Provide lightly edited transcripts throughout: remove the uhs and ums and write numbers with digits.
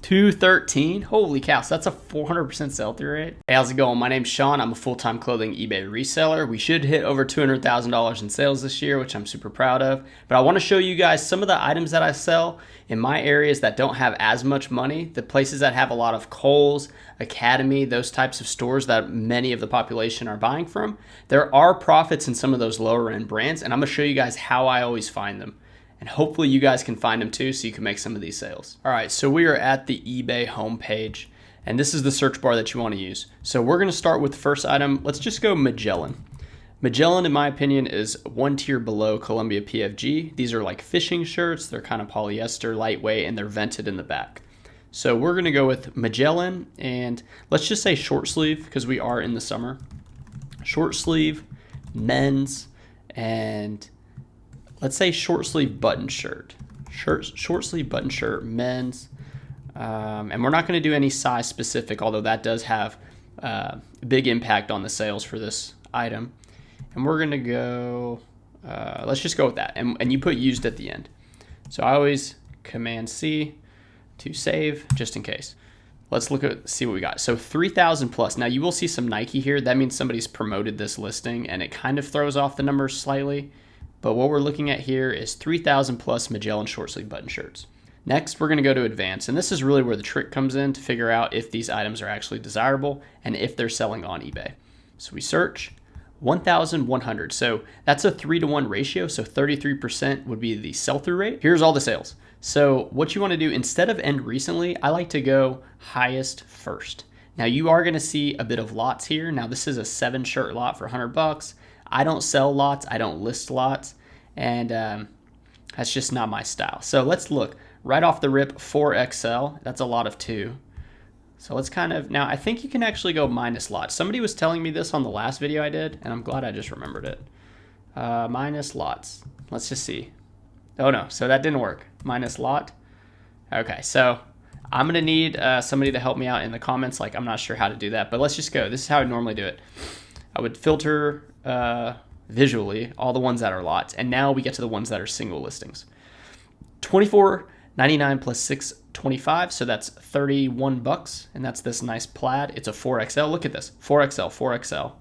213. Holy cow, so that's a 400% sell-through rate. Hey, how's it going? My name's Sean. I'm a full-time clothing eBay reseller. We should hit over $200,000 in sales this year, which I'm super proud of. But I want to show you guys some of the items that I sell in my areas that don't have as much money, the places that have a lot of Kohl's, Academy, those types of stores that many of the population are buying from. There are profits in some of those lower end brands, and I'm gonna show you guys how I always find them. And hopefully you guys can find them too so you can make some of these sales. All right, so we are at the eBay homepage, and this is the search bar that you want to use. So we're going to start with the first item. Let's just go Magellan. Magellan, in my opinion, is one tier below Columbia PFG. These are like fishing shirts. They're kind of polyester, lightweight, and they're vented in the back. So we're going to go with Magellan, and let's just say short sleeve because we are in the summer. Short sleeve, men's, and let's say short sleeve button shirt. Short sleeve button shirt, men's. And we're not going to do any size specific, although that does have a big impact on the sales for this item. And we're going to go, let's just go with that. And you put used at the end. So I always Command C to save just in case. Let's see what we got. So 3,000 plus. Now you will see some Nike here. That means somebody's promoted this listing and it kind of throws off the numbers slightly. But what we're looking at here is 3,000 plus Magellan short sleeve button shirts. Next, we're going to go to advanced, and this is really where the trick comes in to figure out if these items are actually desirable and if they're selling on eBay. So we search 1,100. So that's a 3-to-1 ratio. So 33% would be the sell-through rate. Here's all the sales. So what you want to do, instead of end recently, I like to go highest first. Now you are going to see a bit of lots here. Now this is a 7 shirt lot for $100. I don't sell lots, I don't list lots, and that's just not my style. So let's look right off the rip, 4XL, that's a lot of 2. So let's now I think you can actually go minus lots. Somebody was telling me this on the last video I did, and I'm glad I just remembered it. Minus lots, let's just see. Oh no, so that didn't work, minus lot. Okay, so I'm gonna need somebody to help me out in the comments, like I'm not sure how to do that, but let's just go. This is how I normally do it. I would filter visually all the ones that are lots, and now we get to the ones that are single listings. $24.99 plus $6.25, so that's $31, and that's this nice plaid. It's a 4XL. Look at this, 4XL.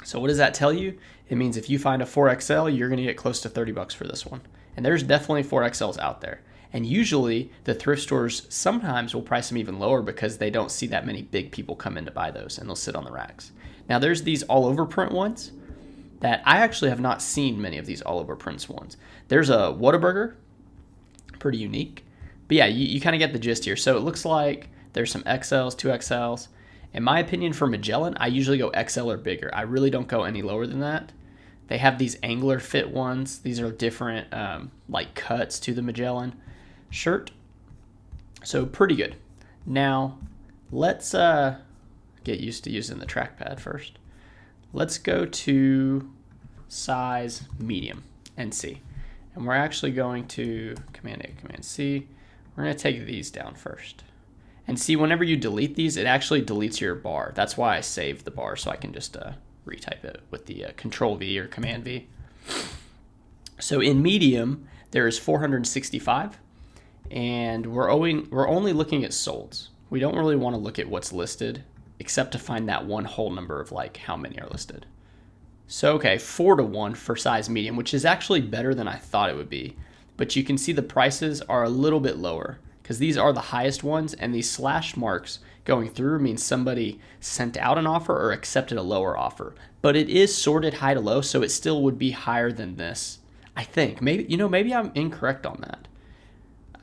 So what does that tell you? It means if you find a 4XL, you're gonna get close to $30 for this one. And there's definitely 4XLs out there. And usually the thrift stores sometimes will price them even lower because they don't see that many big people come in to buy those, and they'll sit on the racks. Now there's these all over print ones that I actually have not seen many of these all over prints ones. There's a Whataburger, pretty unique. But yeah, you kind of get the gist here. So it looks like there's some XLs, 2XLs. In my opinion for Magellan, I usually go XL or bigger. I really don't go any lower than that. They have these angler fit ones. These are different like cuts to the Magellan shirt. So pretty good. Now let's get used to using the trackpad first. Let's go to size medium and C. And we're actually going to Command A, Command C. We're going to take these down first. And see, whenever you delete these, it actually deletes your bar. That's why I saved the bar, so I can just retype it with the Control V or Command V. So in medium, there is 465, and we're only looking at solds. We don't really want to look at what's listed, except to find that one whole number of like how many are listed. So okay, 4-to-1 for size medium, which is actually better than I thought it would be. But you can see the prices are a little bit lower because these are the highest ones, and these slash marks going through means somebody sent out an offer or accepted a lower offer. But it is sorted high to low, so it still would be higher than this. I think maybe I'm incorrect on that.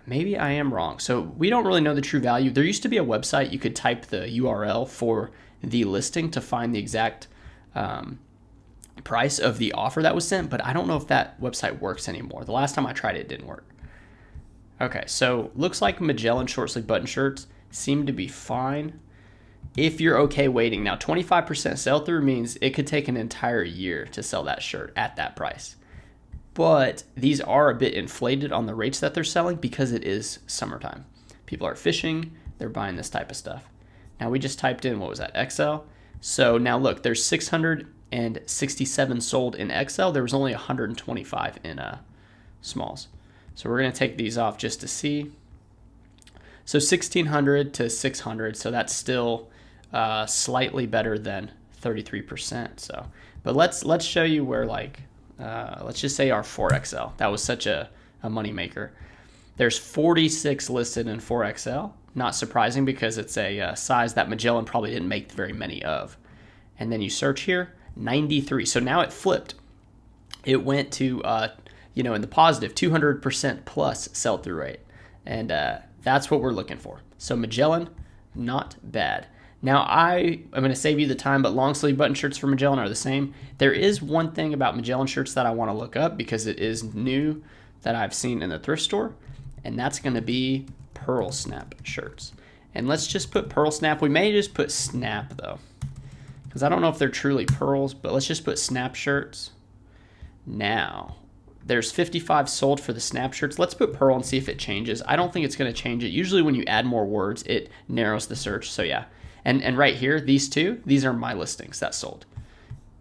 Maybe I am wrong. So we don't really know the true value. There used to be a website you could type the URL for the listing to find the exact price of the offer that was sent, but I don't know if that website works anymore. The last time I tried it, it didn't work. Okay, so looks like Magellan short sleeve button shirts seem to be fine if you're okay waiting. Now 25% sell through means it could take an entire year to sell that shirt at that price. But these are a bit inflated on the rates that they're selling because it is summertime. People are fishing, they're buying this type of stuff. Now we just typed in, what was that, XL? So now look, there's 667 sold in XL. There was only 125 in smalls. So we're gonna take these off just to see. So 1600 to 600. So that's still slightly better than 33%. So, but let's show you where, like, let's just say our 4XL. That was such a money maker. There's 46 listed in 4XL. Not surprising because it's a size that Magellan probably didn't make very many of. And then you search here, 93. So now it flipped. It went to, in the positive, 200% plus sell-through rate. And that's what we're looking for. So Magellan, not bad. Now I'm going to save you the time, but long sleeve button shirts for Magellan are the same. There is one thing about Magellan shirts that I want to look up because it is new that I've seen in the thrift store, and that's going to be pearl snap shirts. And let's just put pearl snap. We may just put snap though, because I don't know if they're truly pearls, but let's just put snap shirts. Now, there's 55 sold for the snap shirts. Let's put pearl and see if it changes. I don't think it's going to change it. Usually when you add more words, it narrows the search. So yeah. And right here, these are my listings that sold.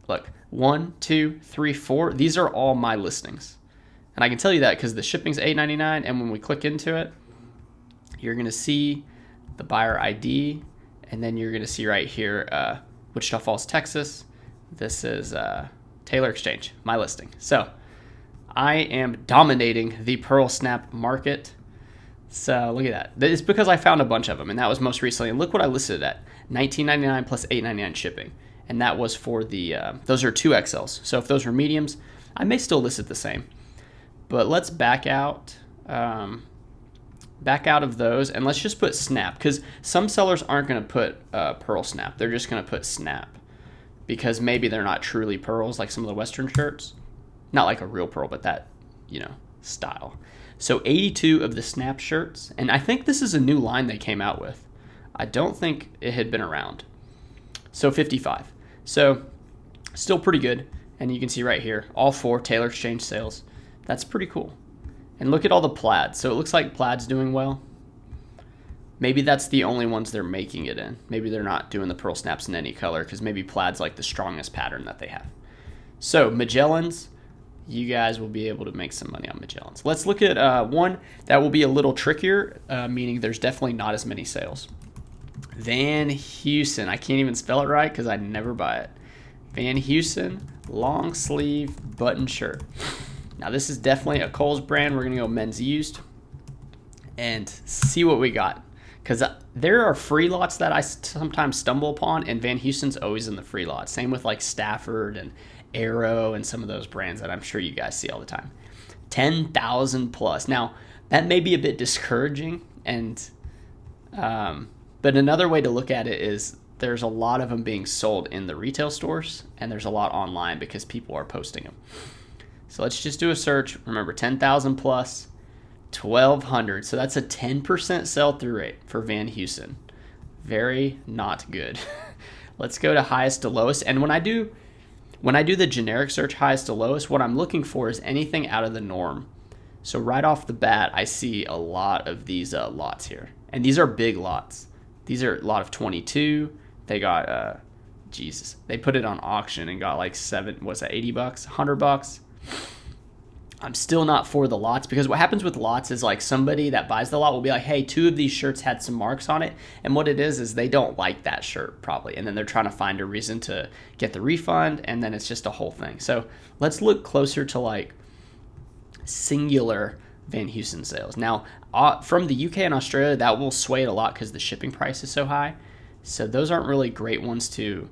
Look, 1, 2, 3, 4. These are all my listings. And I can tell you that because the shipping's $8.99, and when we click into it, you're going to see the buyer ID, and then you're going to see right here, Wichita Falls, Texas. This is Taylor Exchange, my listing. So I am dominating the pearl snap market. So look at that. It's because I found a bunch of them, and that was most recently. And look what I listed it at, $19.99 plus $8.99 shipping. And that was for the, those are 2XLs. So if those were mediums, I may still list it the same. But let's back out of those, and let's just put snap, because some sellers aren't going to put pearl snap. They're just going to put snap because maybe they're not truly pearls like some of the Western shirts. Not like a real pearl, but that, style. So 82 of the snap shirts, and I think this is a new line they came out with. I don't think it had been around. So 55. So still pretty good, and you can see right here, all 4 Taylor Exchange sales. That's pretty cool. And look at all the plaids. So it looks like plaid's doing well. Maybe that's the only ones they're making it in. Maybe they're not doing the pearl snaps in any color because maybe plaid's like the strongest pattern that they have. So Magellans, you guys will be able to make some money on Magellans. Let's look at one that will be a little trickier, meaning there's definitely not as many sales. Van Heusen. I can't even spell it right because I never buy it. Van Heusen long sleeve button shirt. Now this is definitely a Kohl's brand. We're going to go men's used and see what we got. Because there are free lots that I sometimes stumble upon, and Van Heusen's always in the free lot. Same with like Stafford and Arrow and some of those brands that I'm sure you guys see all the time. 10,000 plus. Now that may be a bit discouraging, and but another way to look at it is there's a lot of them being sold in the retail stores, and there's a lot online because people are posting them. So let's just do a search. Remember, 10,000 plus, 1,200. So that's a 10% sell-through rate for Van Heusen. Very not good. Let's go to highest to lowest. And when I do the generic search highest to lowest, what I'm looking for is anything out of the norm. So right off the bat, I see a lot of these lots here. And these are big lots. These are a lot of 22. They got, they put it on auction and got like $80, $100. I'm still not for the lots, because what happens with lots is like somebody that buys the lot will be like, hey, 2 of these shirts had some marks on it. And what it is they don't like that shirt probably. And then they're trying to find a reason to get the refund. And then it's just a whole thing. So let's look closer to like singular Van Heusen sales. Now from the UK and Australia, that will sway it a lot because the shipping price is so high. So those aren't really great ones to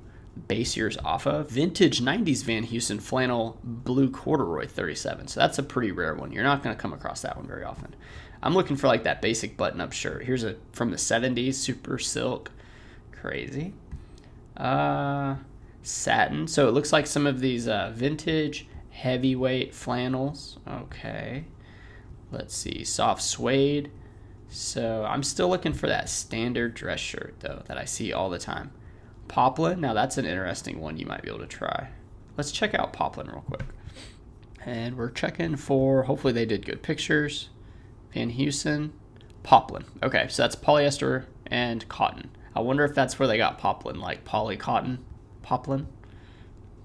base yours off of. Vintage 90s Van Heusen flannel blue corduroy 37. So that's a pretty rare one. You're not going to come across that one very often. I'm looking for like that basic button-up shirt. Here's a from the 70s, super silk, crazy. Satin. So it looks like some of these vintage heavyweight flannels. Okay. Let's see, soft suede. So I'm still looking for that standard dress shirt though that I see all the time. Poplin, now that's an interesting one you might be able to try. Let's check out Poplin real quick. And we're checking for, hopefully they did good pictures. Van Heusen, Poplin. Okay, so that's polyester and cotton. I wonder if that's where they got Poplin, like poly cotton, Poplin.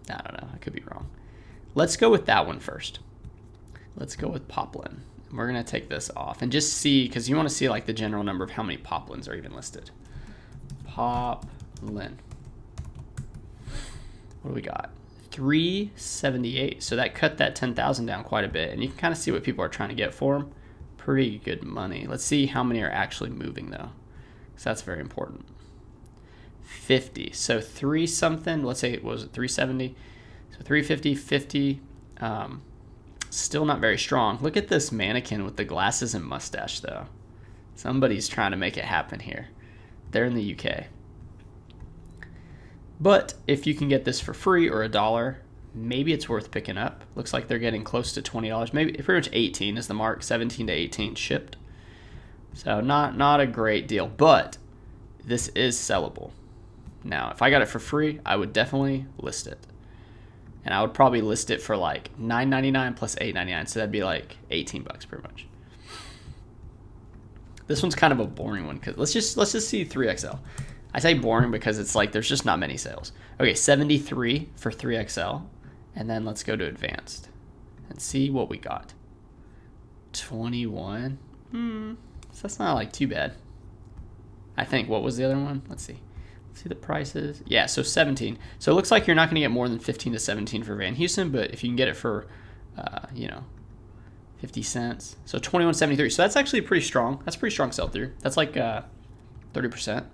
I don't know, I could be wrong. Let's go with that one first. Let's go with Poplin. We're going to take this off and just see, because you want to see like the general number of how many poplins are even listed. Poplin. What do we got? 378. So that cut that 10,000 down quite a bit. And you can kind of see what people are trying to get for them. Pretty good money. Let's see how many are actually moving though, because that's very important. 50. So 3 something, let's say it was 370. So 350, 50. Still not very strong. Look at this mannequin with the glasses and mustache though. Somebody's trying to make it happen here. They're in the UK. But if you can get this for free or $1, maybe it's worth picking up. Looks like they're getting close to $20. Maybe pretty much 18 is the mark, 17 to 18 shipped. So not a great deal, but this is sellable. Now, if I got it for free, I would definitely list it. And I would probably list it for like $9.99 plus $8.99, so that'd be like 18 bucks pretty much. This one's kind of a boring one because let's just see 3XL. I say boring because it's like there's just not many sales. Okay, 73 for 3XL, and then let's go to advanced and see what we got. 21. So that's not like too bad. I think. What was the other one? Let's see. See the prices. Yeah, so 17. So it looks like you're not going to get more than 15 to 17 for Van Houston, but if you can get it for 50 cents. So 21.73. So that's actually pretty strong. That's a pretty strong sell through. That's like 30%.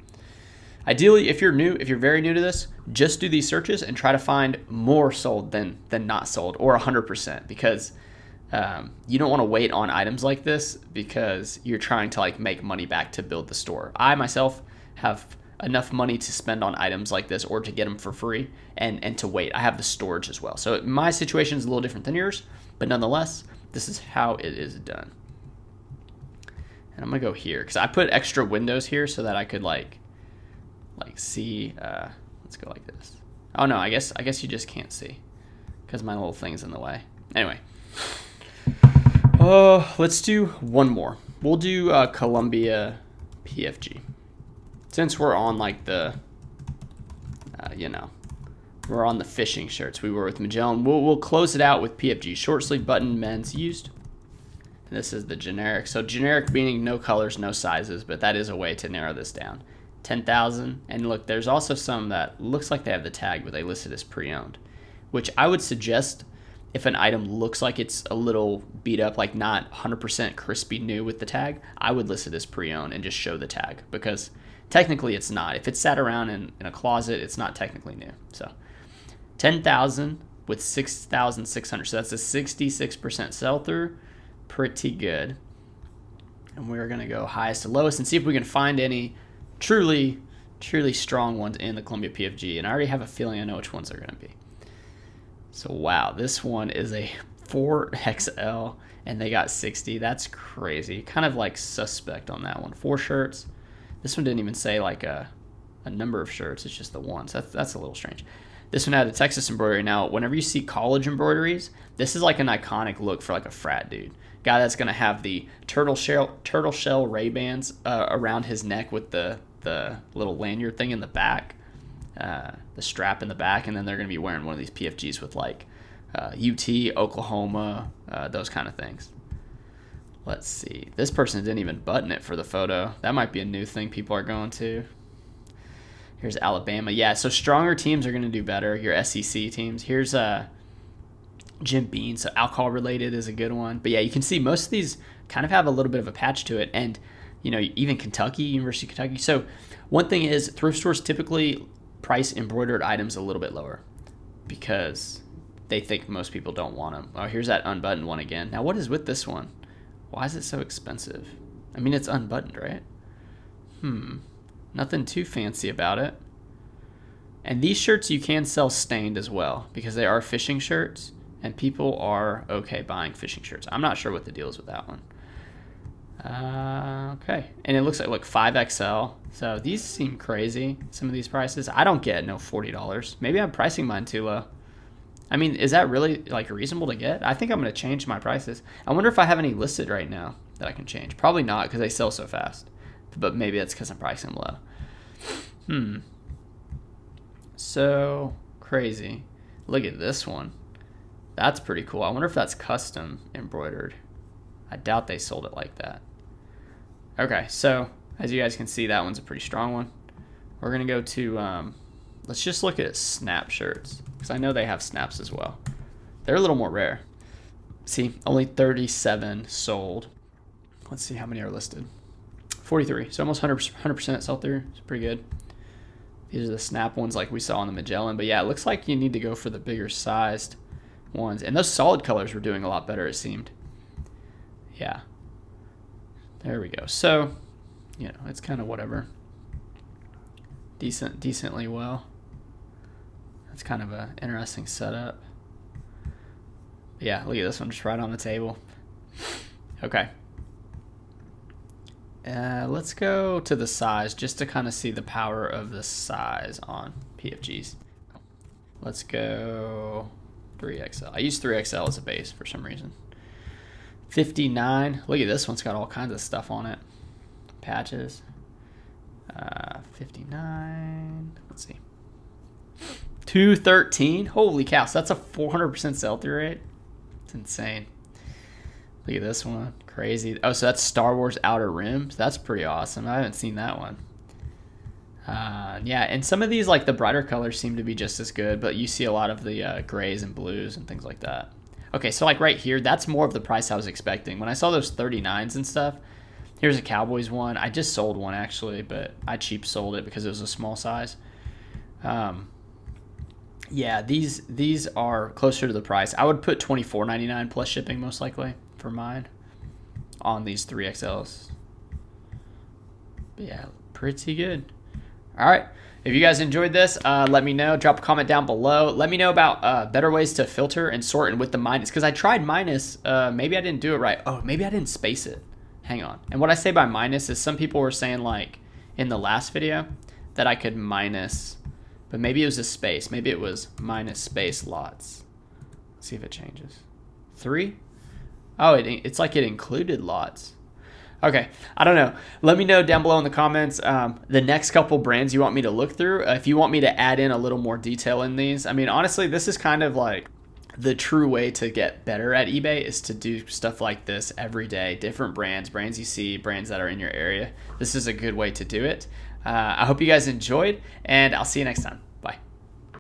Ideally, if you're very new to this, just do these searches and try to find more sold than not sold, or 100%, because you don't want to wait on items like this because you're trying to like make money back to build the store. I myself have enough money to spend on items like this or to get them for free and to wait. I have the storage as well. So my situation is a little different than yours, but nonetheless, this is how it is done. And I'm gonna go here because I put extra windows here so that I could like see. Let's go like this. Oh no, I guess you just can't see because my little thing's in the way. Anyway, let's do one more. We'll do Columbia PFG. Since we're on like the, we're on the fishing shirts we were with Magellan, we'll close it out with PFG, short sleeve button men's used. And this is the generic. So generic meaning no colors, no sizes, but that is a way to narrow this down. 10,000. And look, there's also some that looks like they have the tag, but they listed as pre-owned, which I would suggest if an item looks like it's a little beat up, like not 100% crispy new with the tag, I would list it as pre-owned and just show the tag because technically it's not. If it's sat around in a closet, it's not technically new. So 10,000 with 6,600. So that's a 66% sell through. Pretty good. And we're going to go highest to lowest and see if we can find any truly strong ones in the Columbia PFG. And I already have a feeling I know which ones they're going to be. So wow, this one is a 4XL and they got 60. That's crazy. Kind of like suspect on that one. 4 shirts. This one didn't even say like a number of shirts. It's just the one. So that's a little strange. This one had a Texas embroidery. Now, whenever you see college embroideries, this is like an iconic look for like a frat dude. Guy that's going to have the turtle shell Ray-Bans around his neck with the little lanyard thing in the back, the strap in the back, and then they're going to be wearing one of these PFGs with like UT, Oklahoma, those kind of things. Let's see. This person didn't even button it for the photo. That might be a new thing people are going to. Here's Alabama. Yeah, so stronger teams are going to do better. Your SEC teams. Here's Jim Beam. So alcohol related is a good one. But yeah, you can see most of these kind of have a little bit of a patch to it. And, even Kentucky, University of Kentucky. So one thing is thrift stores typically price embroidered items a little bit lower because they think most people don't want them. Oh, here's that unbuttoned one again. Now, what is with this one? Why is it so expensive? I mean, it's unbuttoned, right? Nothing too fancy about it. And these shirts you can sell stained as well because they are fishing shirts and people are okay buying fishing shirts. I'm not sure what the deal is with that one. Okay. And it looks like, look, 5XL. So these seem crazy, some of these prices. I don't get no $40. Maybe I'm pricing mine too low. I mean, is that really like reasonable to get? I think I'm going to change my prices. I wonder if I have any listed right now that I can change. Probably not because they sell so fast. But maybe that's because I'm pricing them low. So crazy. Look at this one. That's pretty cool. I wonder if that's custom embroidered. I doubt they sold it like that. Okay, so as you guys can see, that one's a pretty strong one. We're gonna go to, let's just look at snap shirts, because I know they have snaps as well. They're a little more rare. See, only 37 sold. Let's see how many are listed. 43, so almost 100% sell through. It's pretty good. These are the snap ones like we saw on the Magellan. But yeah, it looks like you need to go for the bigger sized ones. And those solid colors were doing a lot better, it seemed. Yeah. There we go. So, you know, it's kind of whatever. Decently well. That's kind of an interesting setup. Yeah, look at this one just right on the table. Okay. Let's go to the size just to kind of see the power of the size on PFGs. Let's go 3XL. I use 3XL as a base for some reason. 59. Look at this one's got all kinds of stuff on it. Patches. 59. Let's see. 213. Holy cow. So that's a 400% sell-through rate. It's insane. Look at this one. Crazy. Oh, so that's Star Wars Outer Rims. That's pretty awesome. I haven't seen that one. Yeah, and some of these, like the brighter colors, seem to be just as good, but you see a lot of the grays and blues and things like that. Okay, so like right here, that's more of the price I was expecting. When I saw those 39s and stuff, here's a Cowboys one. I just sold one actually, but I cheap sold it because it was a small size. Yeah, these are closer to the price. I would put $24.99 plus shipping most likely for mine on these 3XLs. But yeah, pretty good. All right. If you guys enjoyed this, let me know. Drop a comment down below. Let me know about better ways to filter and sort and with the minus. Because I tried minus. Maybe I didn't do it right. Oh, maybe I didn't space it. Hang on. And what I say by minus is some people were saying, like, in the last video that I could minus. But maybe it was a space. Maybe it was minus space lots. Let's see if it changes. 3? Oh, it's like it included lots. Okay, I don't know. Let me know down below in the comments the next couple brands you want me to look through. If you want me to add in a little more detail in these. I mean, honestly, this is kind of like the true way to get better at eBay is to do stuff like this every day. Different brands you see, brands that are in your area. This is a good way to do it. I hope you guys enjoyed, and I'll see you next time.